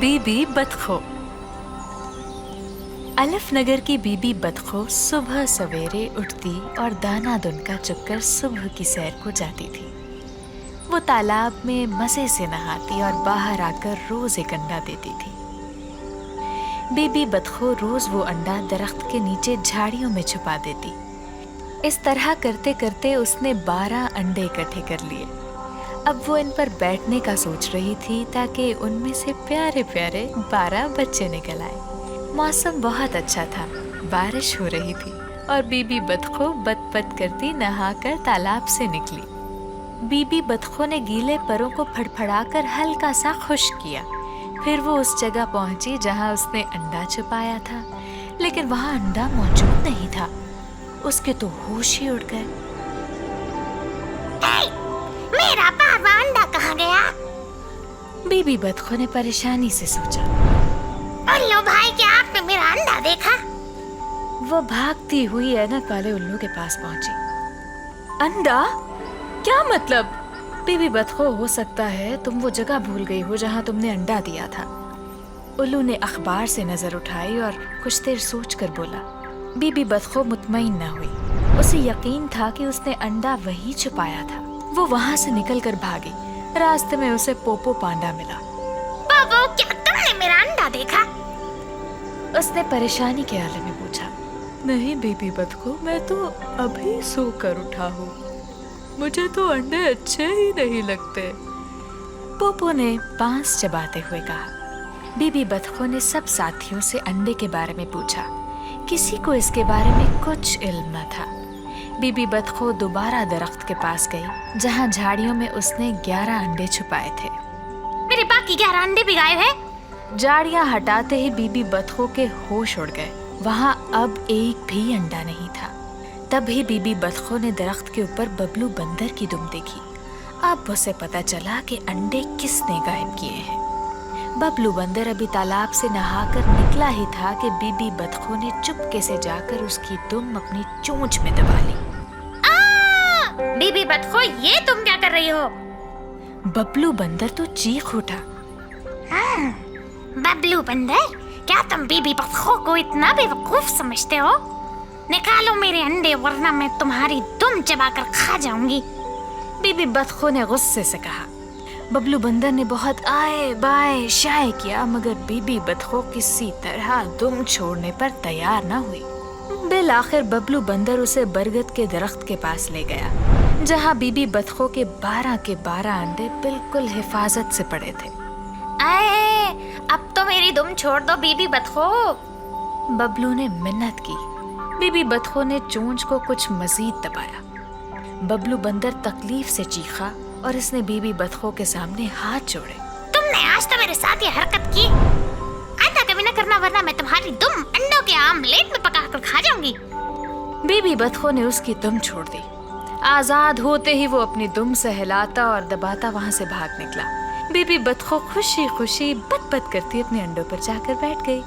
बीबी बतखो। अलफ नगर की बीबी बतखो सुबह सवेरे उठती और दाना दुनका चुगकर सुबह की सैर को जाती थी। वो तालाब में मजे से नहाती और बाहर आकर रोज एक अंडा देती थी। बीबी बतखो रोज वो अंडा दरख्त के नीचे झाड़ियों में छुपा देती। इस तरह करते करते उसने 12 अंडे इकट्ठे कर लिए। अब वो इन पर बैठने का सोच रही थी ताकि उनमें से प्यारे प्यारे 12 बच्चे निकल आए। मौसम बहुत अच्छा था, बारिश हो रही थी और बीबी बतखो बत करती नहाकर तालाब से निकली। बीबी बतखो ने गीले परों को फड़फड़ाकर हल्का सा खुश्क किया। फिर वो उस जगह पहुंची जहां उसने अंडा छुपाया था, लेकिन वहां अंडा मौजूद नहीं था। उसके तो होश ही उड़ गए। मेरा बाबा अंडा कहाँ गया? बीबी बतखो ने परेशानी से सोचा। उल्लू भाई, क्या आपने मेरा अंडा देखा? वो भागती हुई ऐनक वाले उल्लू के पास पहुंची। अंडा? क्या मतलब? बीबी बतखो, हो सकता है तुम वो जगह भूल गई हो जहां तुमने अंडा दिया था। उल्लू ने अखबार से नजर उठाई और कुछ देर सोचकर बोला। बीबी बतखो मुतमईन न हुई। उसे यकीन था कि उसने अंडा वहीं छुपाया था। वो वहां से निकलकर भागी। रास्ते में उसे पोपो पांडा मिला। पोपो, क्या तुमने मेरा अंडा देखा? उसने परेशानी के आले में पूछा। नहीं बीबी बतखो, मैं तो अभी सोकर उठा हूँ। मुझे तो अंडे अच्छे ही नहीं लगते। पोपो ने बांस चबाते हुए कहा। बीबी बतखो ने सब साथियों से अंडे के बारे में पूछा। किसी को इसके बारे में कुछ इल्म न था। बीबी बतखो दोबारा दरख्त के पास गई जहां झाड़ियों में उसने 11 अंडे छुपाए थे। मेरे बाकी 11 अंडे भी गायब हैं। झाड़ियां हटाते ही बीबी बतखो के होश उड़ गए। वहां अब एक भी अंडा नहीं था। तभी बीबी बतखो ने दरख्त के ऊपर बबलू बंदर की दुम देखी। अब उसे पता चला कि अंडे किसने गायब किए हैं। बबलू बंदर अभी तालाब से नहाकर निकला ही था कि बीबी बतखो ने चुपके से जाकर उसकी दुम अपनी चोंच में दबा ली। बीबी बतखो, ये तुम क्या कर रही हो? बबलू बंदर तो चीख उठा। बबलू बंदर, क्या तुम बीबी बतखो को इतना बेवकूफ समझते हो? निकालो मेरे अंडे, वरना मैं तुम्हारी दुम चबाकर खा जाऊंगी। बीबी बतखो ने गुस्से से कहा। बबलू बंदर ने बहुत आए बाए शाये किया, मगर बीबी बतखो किसी तरह दुम छोड़ने पर तैयार न हुई। बिल आखिर बबलू बंदर उसे बरगद के दरख्त के पास ले गया जहां बीबी बतखो के 12 के 12 अंडे बिल्कुल हिफाजत से पड़े थे। आए, अब तो मेरी दुम छोड़ दो बीबी बतखो। बबलू ने मिन्नत की। बीबी बतखो ने चोंच को कुछ मजीद दबाया। बबलू बंदर तकलीफ से चीखा और इसने बीबी बतखो के सामने हाथ जोड़े। तुमने आज तो मेरे साथ ये हरकत की। आइंदा कभी न करना, वरना मैं तुम्हारी दुम अंडों के आमलेट में पकाकर खा जाऊंगी। बीबी बतखो ने उसकी दुम छोड़ दी। आजाद होते ही वो अपनी दुम से हिलाता और दबाता वहां से भाग निकला। बीबी बतखो खुशी खुशी बत करती अपने अंडों पर जाकर बैठ गई।